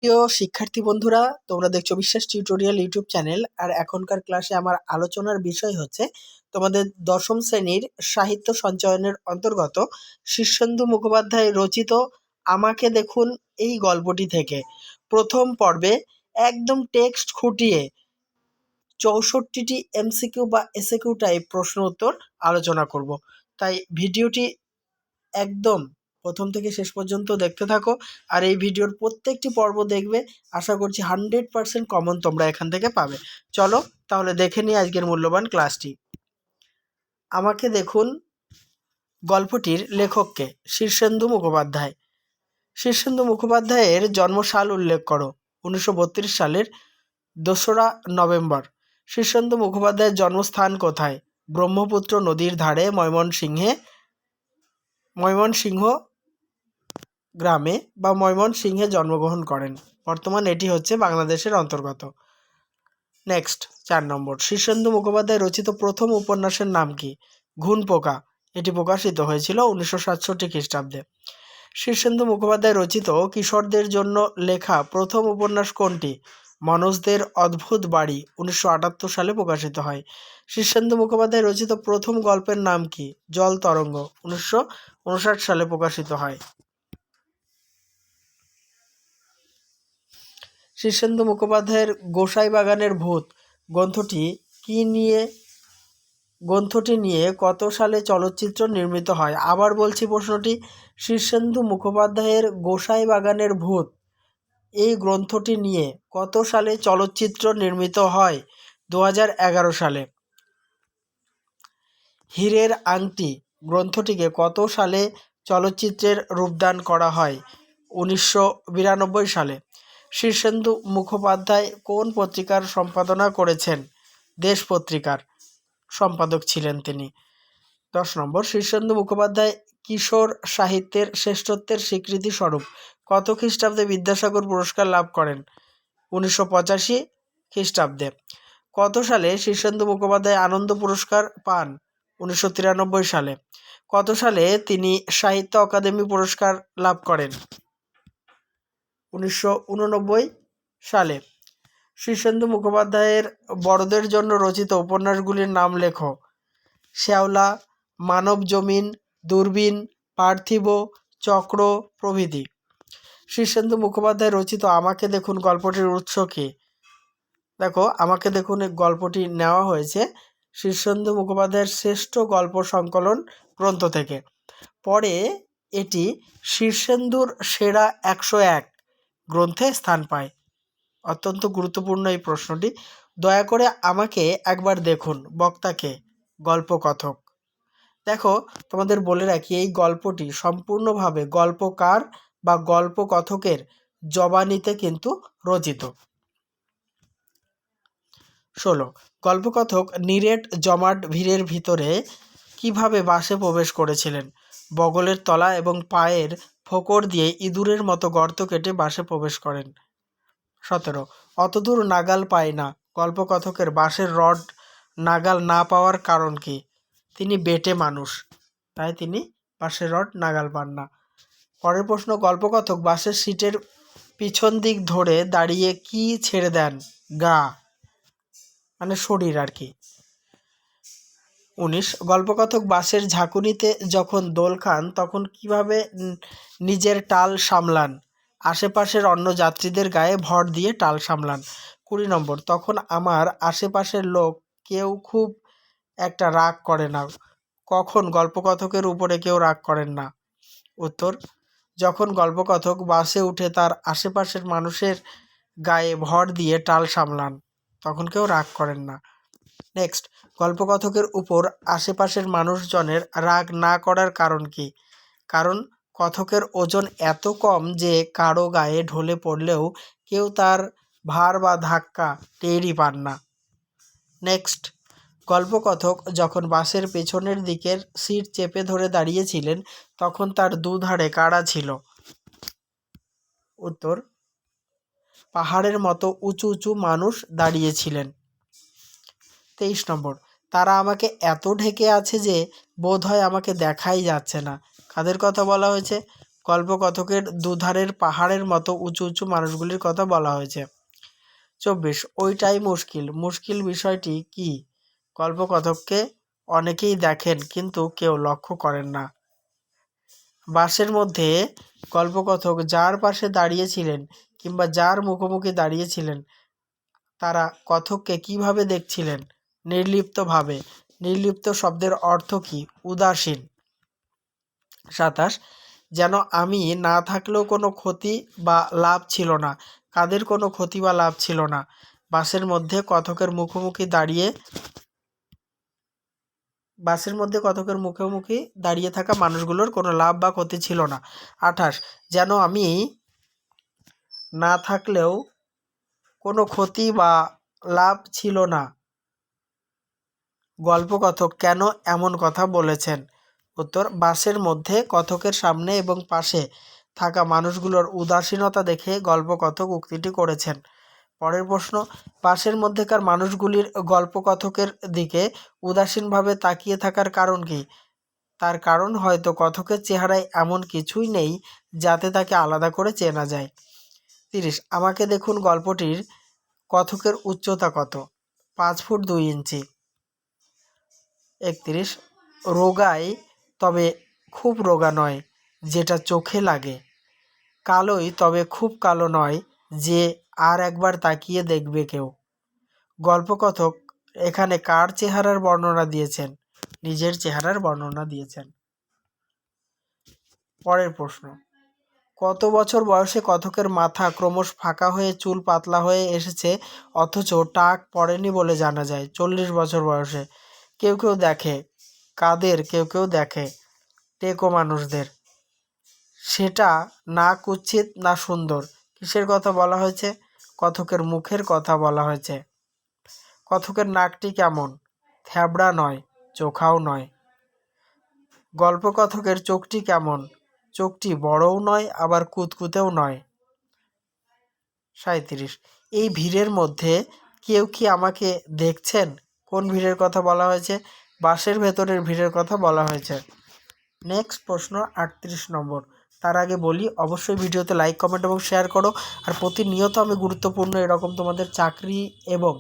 প্রিয় শিক্ষার্থী বন্ধুরা, তোমরা দেখছো বিশ্বাস টিউটোরিয়াল ইউটিউব চ্যানেল। আর এখনকার ক্লাসে আমার আলোচনার বিষয় হচ্ছে তোমাদের দশম শ্রেণীর সাহিত্য সঞ্চয়নের অন্তর্গত শীর্ষেন্দু মুখোপাধ্যায় রচিত আমাকে দেখুন এই গল্পটি থেকে প্রথম পর্বে একদম টেক্সট খুঁটিয়ে ৬৪টি এমসিকিউ বা এসএকিউ টাইপ প্রশ্ন উত্তর আলোচনা করব। তাই ভিডিওটি একদম প্রথম থেকে শেষ পর্যন্ত দেখতে থাকো। আর এই ভিডিওর প্রত্যেকটি পর্ব দেখবে, আশা করছি 100% কমন তোমরা এখান থেকে পাবে। চলো তাহলে দেখে নিই আজকের মূল্যবান ক্লাসটি। আমাকে দেখুন গল্পটির লেখককে শীর্ষেন্দু মুখোপাধ্যায়। শীর্ষেন্দু মুখোপাধ্যায়ের জন্মসাল উল্লেখ করো। 1932 সালের 2রা নভেম্বর। শীর্ষেন্দু মুখোপাধ্যায়ের জন্মস্থান কোথায়? ব্রহ্মপুত্র নদীর ধারে ময়মনসিংহ গ্রামে বা ময়মনসিংহে জন্মগ্রহণ করেন। বর্তমানে এটি হচ্ছে বাংলাদেশের অন্তর্গত। নেক্সট 4 নম্বর, শীর্ষেন্দু মুখোপাধ্যায় রচিত প্রথম উপন্যাসের নাম কি? ঘুণ পোকা। এটি প্রকাশিত হয়েছিল 1967 খ্রিস্টাব্দে। শীর্ষেন্দু মুখোপাধ্যায় রচিত কিশোরদের জন্য লেখা প্রথম উপন্যাস কোনটি? মনোজদের অদ্ভুত বাড়ি 1978 সালে প্রকাশিত হয়। শীর্ষেন্দু মুখোপাধ্যায় রচিত প্রথম গল্পের নাম কি? জল তরঙ্গ 1959 সালে প্রকাশিত হয়। শীর্ষেন্দু মুখোপাধ্যায়ের গোসাই বাগানের ভূত গ্রন্থটি নিয়ে কত সালে চলচ্চিত্র নির্মিত হয়? আবার বলছি প্রশ্নটি, শীর্ষেন্দু মুখোপাধ্যায়ের গোসাই বাগানের ভূত এই গ্রন্থটি নিয়ে কত সালে চলচ্চিত্র নির্মিত হয়? 2011 সালে। হীরের আংটি গ্রন্থটিকে কত সালে চলচ্চিত্রের রূপদান করা হয়? 1992 সালে। শীর্ষেন্দু মুখোপাধ্যায় কোন পত্রিকার সম্পাদনা করেছেন? দেশ পত্রিকার সম্পাদক ছিলেন তিনি। 10 নম্বর, শীর্ষেন্দু মুখোপাধ্যায় কিশোর সাহিত্যের শ্রেষ্ঠত্বের স্বীকৃতি স্বরূপ কত খ্রিস্টাব্দে বিদ্যাসাগর পুরস্কার লাভ করেন? 1985 খ্রিস্টাব্দে। কত সালে শীর্ষেন্দু মুখোপাধ্যায় আনন্দ পুরস্কার পান? 1993 সালে। কত সালে তিনি সাহিত্য অকাদেমি পুরস্কার লাভ করেন? 1989 সালে। শীর্ষেন্দু মুখোপাধ্যায়ের বড়দের জন্য রচিত উপন্যাসগুলির নাম লেখো। শ্যাওলা, মানব জমিন, দূরবীন, পার্থিব, চক্র প্রভৃতি। শীর্ষেন্দু মুখোপাধ্যায় রচিত আমাকে দেখুন গল্পটির উৎস কী? দেখো, আমাকে দেখুন এই গল্পটি নেওয়া হয়েছে শীর্ষেন্দু মুখোপাধ্যায়ের শ্রেষ্ঠ গল্প সংকলন গ্রন্থ থেকে। পরে এটি শীর্ষেন্দুর সেরা 101 গ্রন্থে স্থান পায়। অত্যন্ত গুরুত্বপূর্ণ এই প্রশ্নটি। দয়া করে আমাকে একবার দেখুন বক্তাকে গল্পকথক। দেখো, তোমাদের বলে রাখি এই গল্পটি সম্পূর্ণভাবে গল্পকার বা গল্পকথকের জবানিতে কিন্তু রচিত। 16, গল্পকথক নিরেট জমাট ভিড়ের ভিতরে কিভাবে বাসে প্রবেশ করেছিলেন? বগলের তলা এবং পায়ের ফোকর দিয়ে ইঁদুরের মতো গর্ত কেটে বাসে প্রবেশ করেন। 17, অতদূর নাগাল পায় না গল্পকথকের বাঁশের রড নাগাল না পাওয়ার কারণ কি? তিনি বেঁটে মানুষ, তাই তিনি বাঁশের রড নাগাল পান না। পরের প্রশ্ন, গল্পকথক বাসের সিটের পিছন দিক ধরে দাঁড়িয়ে কি ছেড়ে দেন? গা, মানে শরীর আর কি। 19, গল্পকথক বাসের ঝাঁকুনিতে যখন দোল খান তখন কিভাবে নিজের টাল সামলান? আশেপাশের অন্য যাত্রীদের গায়ে ভর দিয়ে টাল সামলান। 20 নম্বর, তখন আমার আশেপাশের লোক কেউ খুব একটা রাগ করে না। কখন গল্পকথকের উপরে কেউ রাগ করেন না? উত্তর, যখন গল্পকথক বাসে উঠে তার আশেপাশের মানুষের গায়ে ভর দিয়ে টাল সামলান, তখন কেউ রাগ করেন না। নেক্সট, গল্পকথকের উপর আশেপাশের মানুষজনের রাগ না করার কারণ কি? কারণ কথকের ওজন এত কম যে কারো গায়ে ঢলে পড়লেও কেউ তার ভার বা ধাক্কা টেরই পান না। নেক্সট, গল্পকথক যখন বাসের পেছনের দিকের সিট চেপে ধরে দাঁড়িয়েছিলেন তখন তার দুধারে কারা ছিল? উত্তর, পাহাড়ের মতো উঁচু উঁচু মানুষ দাঁড়িয়েছিলেন। 23 নম্বর, তারা আমাকে এত ঢেকে আছে যে বোধ হয় আমাকে দেখাই যাচ্ছে না। কাদের কথা বলা হয়েছে? গল্পকথকের দুধারের পাহাড়ের মতো উঁচু উঁচু মানুষগুলির কথা বলা হয়েছে। 24 ওইটাই মুশকিল। মুশকিল বিষয়টি কি? গল্পকথককে অনেকেই দেখেন কিন্তু কেউ লক্ষ্য করেন না। বাসের মধ্যে গল্পকথক যার পাশে দাঁড়িয়েছিলেন কিংবা যার মুখোমুখি দাঁড়িয়েছিলেন তারা কথককে কিভাবে দেখছিলেন? নির্লিপ্তভাবে। নির্লিপ্ত শব্দের অর্থ কি? উদাসীন। 27 যেন আমি না থাকলেও কোনো ক্ষতি বা লাভ ছিল না। কাদের কোনো ক্ষতি বা লাভ ছিল না? বাসের মধ্যে কথকের মুখোমুখি দাঁড়িয়ে থাকা মানুষগুলোর কোনো লাভ বা ক্ষতি ছিল না। 28 যেন আমি না থাকলেও কোনো ক্ষতি বা লাভ ছিল না। গল্পকথক কেন এমন কথা বলেছেন? উত্তর, বাসের মধ্যে কথকের সামনে এবং পাশে থাকা মানুষগুলোর উদাসীনতা দেখে গল্পকথক উক্তিটি করেছেন। পরের প্রশ্ন, বাসের মধ্যেকার মানুষগুলির গল্পকথকের দিকে উদাসীনভাবে তাকিয়ে থাকার কারণ কি? তার কারণ হয়তো কথকের চেহারায় এমন কিছুই নেই যাতে তাকে আলাদা করে চেনা যায়। 30 আমাকে দেখুন গল্পটির কথকের উচ্চতা কত? 5 ফুট 2 ইঞ্চি। 31 রোগায় তবে খুব রোগা নয় যেটা চোখে লাগে, কালোই তবে খুব কালো নয় যে আর একবার তাকিয়ে দেখবে কেউ। গল্পকথক এখানে কার চেহারার বর্ণনা দিয়েছেন? নিজের চেহারার বর্ণনা দিয়েছেন। পরের প্রশ্ন, কত বছর বয়সে কথকের মাথা ক্রমশ ফাঁকা হয়ে চুল পাতলা হয়ে এসেছে অথচ টাক পড়েনি বলে জানা যায়? 40 বছর বয়সে। কেউ কেউ দেখে। কাদের কেউ কেউ দেখে? টেকো মানুষদের। সেটা না কুৎসিত না সুন্দর। কিসের কথা বলা হয়েছে? কথকের মুখের কথা বলা হয়েছে। কথকের নাকটি কেমন? থ্যাবড়া নয়, চোখাও নয়। গল্পকথকের চোখটি কেমন? চোখটি বড়ও নয় আবার কুতকুতেও নয়। 37 এই ভিড়ের মধ্যে কেউ কি আমাকে দেখছেন? কোন ভিড়ের কথা বলা হয়েছে? বাসের ভেতরের ভিড়ের কথা বলা হয়েছে। নেক্সট প্রশ্ন 38 নম্বর। তার আগে বলি অবশ্যই ভিডিওতে লাইক কমেন্ট এবং শেয়ার করো। আর প্রতিনিয়ত আমি গুরুত্বপূর্ণ এরকম তোমাদের চাকরি এবং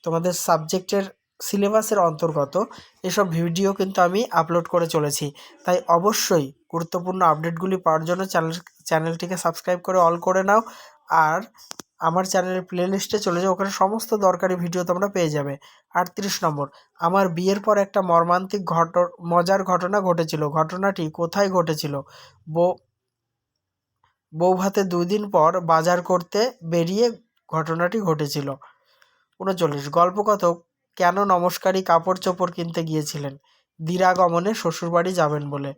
তোমাদের সাবজেক্টের সিলেবাসের অন্তর্গত এসব ভিডিও কিন্তু আমি আপলোড করে চলেছি। তাই অবশ্যই গুরুত্বপূর্ণ আপডেটগুলি পাওয়ার জন্য চ্যানেলটিকে সাবস্ক্রাইব করে অল করে নাও। আর আমার চ্যানেলের প্লেলিস্টে চলে যাও, ওখানে সমস্ত দরকারি ভিডিও তোমরা পেয়ে যাবে। 38 নম্বর, আমার বিয়ের পর একটা মর্মান্তিক মজার ঘটনা ঘটেছিল। ঘটনাটি কোথায় ঘটেছিল? বৌভাতে 2 দিন পর বাজার করতে বেরিয়ে ঘটনাটি ঘটেছিল। 39 গল্পকথক কেন নমস্কারী কাপড় চোপড় কিনতে গিয়েছিলেন? দিরাগমনে শ্বশুরবাড়ি যাবেন বলে।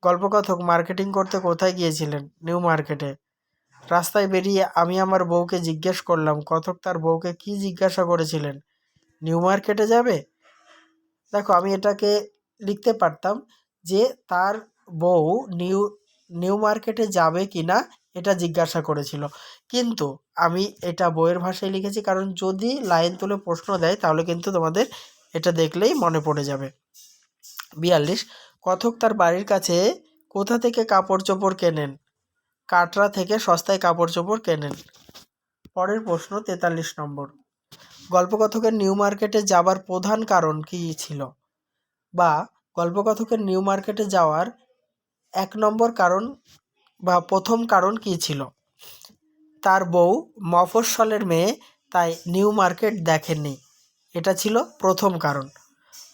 গল্পকথক মার্কেটিং করতে কোথায় গিয়েছিলেন? নিউ মার্কেটে। রাস্তায় বেরিয়ে আমি আমার বউকে জিজ্ঞেস করলাম। কথক তার বউকে কি জিজ্ঞাসা করেছিলেন? নিউ মার্কেটে যাবে? দেখো, আমি এটাকে লিখতে পারতাম যে তার বউ নিউ মার্কেটে যাবে কিনা এটা জিজ্ঞাসা করেছিল, কিন্তু আমি এটা বইয়ের ভাষায় লিখেছি কারণ যদি লাইন তুলে প্রশ্ন দেয় তাহলে কিন্তু তোমাদের এটা দেখলেই মনে পড়ে যাবে। 42 কথক তার বাড়ির কাছে কোথা থেকে কাপড় চোপড় কেনেন? কাটরা থেকে সস্তায় কাপড় চোপড় কেনেন। পরের প্রশ্ন 43 নম্বর। গল্পকথকের নিউ মার্কেটে যাবার প্রধান কারণ কি ছিল? বা গল্পকথকের নিউ মার্কেটে যাওয়ার 1 নম্বর কারণ বা প্রথম কারণ কি ছিল? তার বউ মফস্বলের মেয়ে, তাই নিউ মার্কেট দেখেননি। এটা ছিল প্রথম কারণ।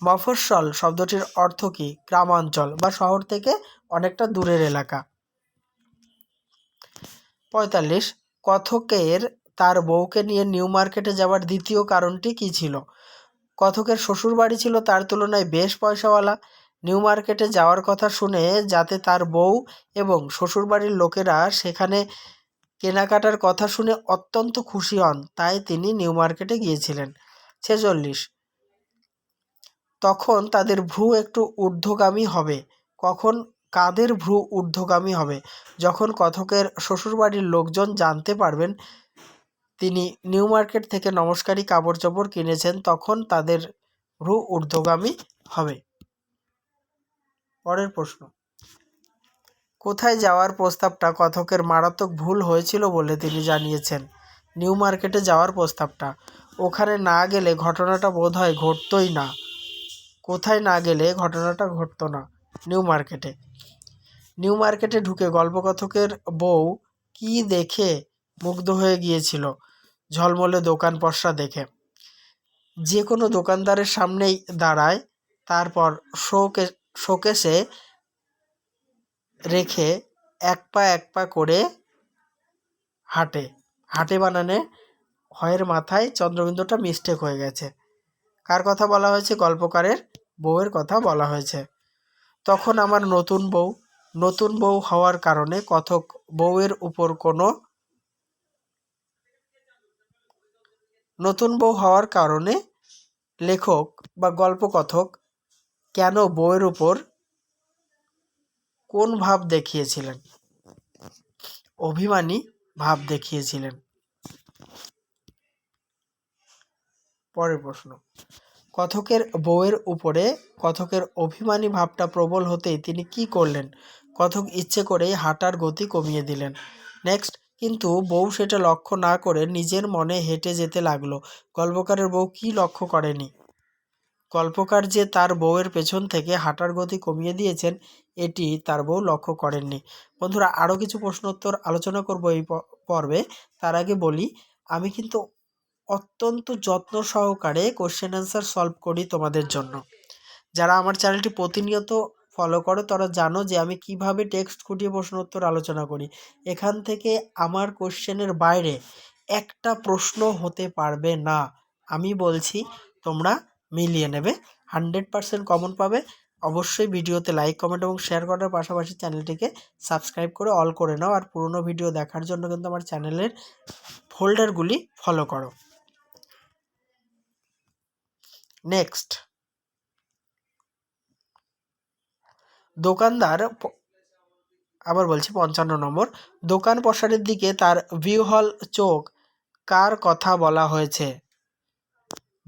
মফস্বল শব্দটির অর্থ কি? গ্রামাঞ্চল বা শহর থেকে অনেকটা দূরের এলাকা। 45 কথকের তার বউকে নিয়ে নিউ মার্কেটে যাওয়ার দ্বিতীয় কারণটি কি ছিল? কথকের শ্বশুরবাড়ি ছিল তার তুলনায় বেশ পয়সাওয়ালা। নিউ মার্কেটে যাওয়ার কথা শুনে যাতে তার বউ এবং শ্বশুরবাড়ির লোকেরা সেখানে কেনাকাটার কথা শুনে অত্যন্ত খুশি হন, তাই তিনি নিউ মার্কেটে গিয়েছিলেন। 46 তখন তাদের ভ্রু একটু ঊর্ধ্বগামী হবে। কখন কাদের ভ্রু ঊর্ধ্বগামী হবে? যখন কথকের শ্বশুরবাড়ির লোকজন জানতে পারবেন তিনি নিউ মার্কেট থেকে নমস্কারী কাপড় চোপড় কিনেছেন, তখন তাদের ভ্রু ঊর্ধ্বগামী হবে। পরের প্রশ্ন, কোথায় যাওয়ার প্রস্তাবটা কথকের মারাত্মক ভুল হয়েছিল বলে তিনি জানিয়েছেন? নিউ মার্কেটে যাওয়ার প্রস্তাবটা। ওখানে না গেলে ঘটনাটা বোধহয় ঘটতই না। কোথায় না গেলে ঘটনাটা ঘটতো না? নিউ মার্কেটে। নিউ মার্কেটে ঢুকে গল্পকথকের বউ কি দেখে মুগ্ধ হয়ে গিয়েছিল? ঝলমলে দোকান পসরা দেখে। যে কোনো দোকানদারের সামনেই দাঁড়ায়, তারপর শোকেসে রেখে এক পা করে হাঁটে। হাঁটে বানানে হয়ের মাথায় চন্দ্রবিন্দুটা মিস্টেক হয়ে গেছে। কার কথা বলা হয়েছে? গল্পকারের বউয়ের কথা বলা হয়েছে। তখন আমার নতুন বউ হওয়ার কারণে কথক বউয়ের উপর কোনো নতুন বউ হওয়ার কারণে লেখক বা গল্পকথক কেন বউয়ের উপর কোন ভাব দেখিয়েছিলেন? অভিমানী ভাব দেখিয়েছিলেন। পরের প্রশ্ন, কথকের বউয়ের উপরে কথকের অভিমানী ভাবটা প্রবল হতেই তিনি কি করলেন? কথক ইচ্ছে করেই হাঁটার গতি কমিয়ে দিলেন। নেক্সট, কিন্তু বউ সেটা লক্ষ্য না করে নিজের মনে হেঁটে যেতে লাগলো। গল্পকারের বউ কি লক্ষ্য করেনি? গল্পকার যে তার বউয়ের পেছন থেকে হাঁটার গতি কমিয়ে দিয়েছেন, এটি তার বউ লক্ষ্য করেননি। বন্ধুরা, আরও কিছু প্রশ্নোত্তর আলোচনা করব এই পর্বে। তার আগে বলি, আমি কিন্তু অত্যন্ত যত্ন সহকারে কোশ্চেন অ্যান্সার সলভ করি তোমাদের জন্য। যারা আমার চ্যানেলটি প্রতিনিয়ত ফলো করো তারা জানো যে আমি কিভাবে টেক্সট খুঁটিয়ে প্রশ্ন উত্তর আলোচনা করি। এখান থেকে আমার কোশ্চেনের বাইরে একটা প্রশ্ন হতে পারবে না। আমি বলছি, তোমরা মিলিয়ে নেবে, 100% কমন পাবে। অবশ্যই ভিডিওতে লাইক, কমেন্ট এবং শেয়ার করার পাশাপাশি চ্যানেলটিকে সাবস্ক্রাইব করে অল করে নাও। আর পুরনো ভিডিও দেখার জন্য কিন্তু আমার চ্যানেলের ফোল্ডারগুলি ফলো করো। নেক্সট, দোকানদার আবার বলছি 55 নম্বর, দোকান পসরের দিকে তার ভিউহল চোখ কার কথা বলা হয়েছে?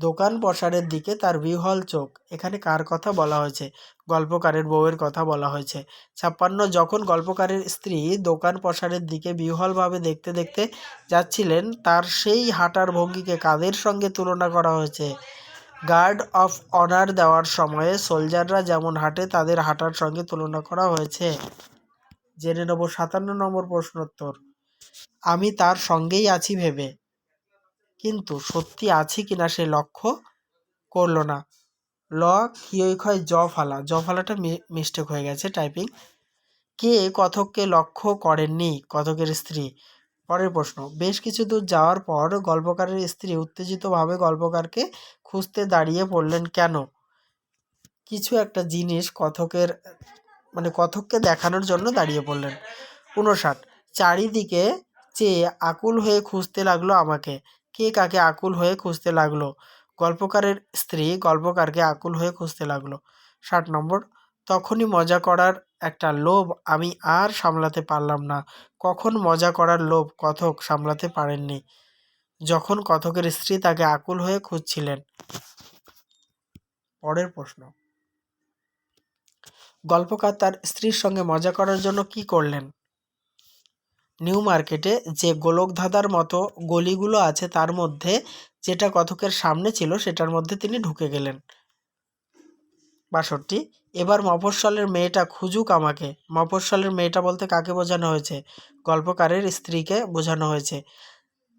দোকান পসরের দিকে তার ভিউহল চোখ, এখানে কার কথা বলা হয়েছে? গল্পকারের বউয়ের কথা বলা হয়েছে। 56, যখন গল্পকারের স্ত্রী দোকান পসরের দিকে বিহ্বলভাবে দেখতে দেখতে যাচ্ছিলেন, তার সেই হাঁটার ভঙ্গিকে কাদের সঙ্গে তুলনা করা হয়েছে? গার্ড অফ অনার দেওয়ার সময়ে সোলজাররা যেমন হাঁটে তাদের হাঁটার সঙ্গে তুলনা করা হয়েছে। জেনে নেব 57 নম্বর প্রশ্নোত্তর। আমি তার সঙ্গেই আছি ভেবে কিন্তু সত্যি আছি কিনা সে লক্ষ্য করল না। ল ক্ষয় ক্ষয় ফালাটা মিস্টেক হয়ে গেছে টাইপিং। কে কথককে লক্ষ্য করেননি? কথকের স্ত্রী। পরের প্রশ্ন, বেশ কিছু দূর যাওয়ার পর গল্পকারের স্ত্রী উত্তেজিতভাবে গল্পকারকে খুঁজতে দাঁড়িয়ে পড়লেন কেন? কিছু একটা জিনিস কথককে দেখানোর জন্য দাঁড়িয়ে পড়লেন। 59, চারিদিকে চেয়ে আকুল হয়ে খুঁজতে লাগলো আমাকে। কে কাকে আকুল হয়ে খুঁজতে লাগলো? গল্পকারের স্ত্রী গল্পকারকে আকুল হয়ে খুঁজতে লাগলো। 60 নম্বর, তখনই মজা করার একটা লোভ আমি আর সামলাতে পারলাম না। কখন মজা করার লোভ কথক সামলাতে পারেননি? যখন কথকের স্ত্রী তাকে আকুল হয়ে খুঁজছিলেন। পরের প্রশ্ন, গল্পকার তার স্ত্রীর সঙ্গে মজা করার জন্য কি করলেন? নিউ মার্কেটে যে গোলকধাঁধার মতো গলিগুলো আছে তার মধ্যে যেটা কথকের সামনে ছিল সেটার মধ্যে তিনি ঢুকে গেলেন। 62, এবার মফস্বলের মেয়েটা খুঁজুক আমাকে। মফস্বলের মেয়েটা বলতে কাকে বোঝানো হয়েছে? গল্পকারের স্ত্রীকে বোঝানো হয়েছে।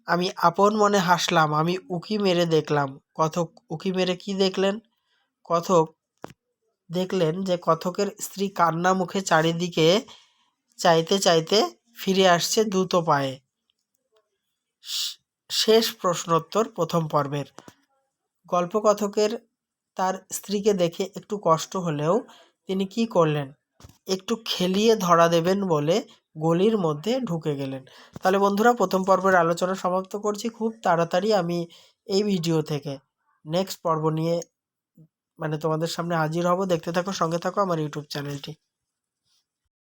আমি আপন মনে হাসলাম, আমি উকি মেরে দেখলাম। কথক উকি মেরে কি দেখলেন? কথক দেখলেন যে কথকের স্ত্রী কান্না মুখে চারিদিকে চাইতে চাইতে ফিরে আসছে দ্রুত পায়ে। শেষ প্রশ্নোত্তর প্রথম পর্বের। গল্পকথকের তার স্ত্রীকে দেখে একটু কষ্ট হলেও তিনি কি করলেন? একটু খেলিয়ে ধরা দেবেন বলে গলির মধ্যে ঢুকে গেলেন। তাহলে বন্ধুরা, প্রথম পর্বের আলোচনা সমাপ্ত করছি। খুব তাড়াতাড়ি আমি এই ভিডিও থেকে নেক্সট পর্ব নিয়ে তোমাদের সামনে হাজির হব। দেখতে থাকো, সঙ্গে থাকো আমার ইউটিউব চ্যানেলটি।